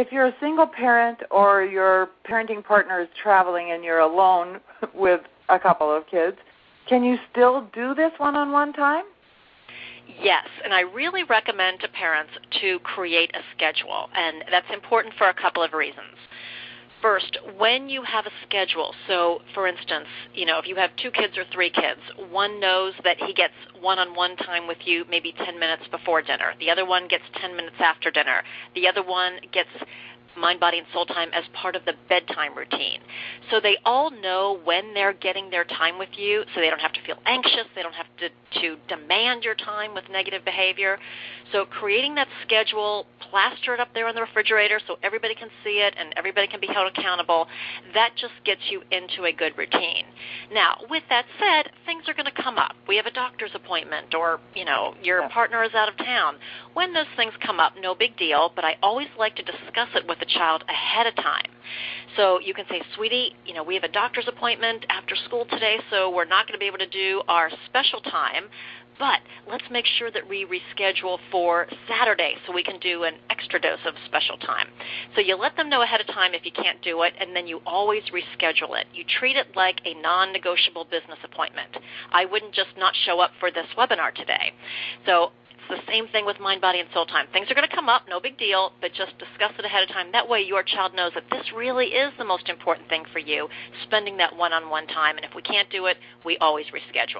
if you're a single parent or your parenting partner is traveling and you're alone with a couple of kids, can you still do this one-on-one time? Yes, and I really recommend to parents to create a schedule, and that's important for a couple of reasons. First, when you have a schedule, so for instance, if you have 2 kids or 3 kids, one knows that he gets one-on-one time with you maybe 10 minutes before dinner. The other one gets 10 minutes after dinner. The other one gets mind, body, and soul time as part of the bedtime routine. So they all know when they're getting their time with you, so they don't have to feel anxious. They don't have to demand your time with negative behavior. So creating that schedule, plaster it up there on the refrigerator so everybody can see it and everybody can be held accountable, that just gets you into a good routine. Now, with that said, things are going to come up. We have a doctor's appointment or, your partner is out of town. When those things come up, no big deal, but I always like to discuss it with the child ahead of time. So you can say, sweetie, we have a doctor's appointment after school today, so we're not going to be able to do our special time, but let's make sure that we reschedule for Saturday so we can do an extra dose of special time. So you let them know ahead of time if you can't do it, and then you always reschedule it. You treat it like a non-negotiable business appointment. I wouldn't just not show up for this webinar today. So it's the same thing with mind, body, and soul time. Things are going to come up, no big deal, but just discuss it ahead of time. That way your child knows that this really is the most important thing for you, spending that one-on-one time. And if we can't do it, we always reschedule.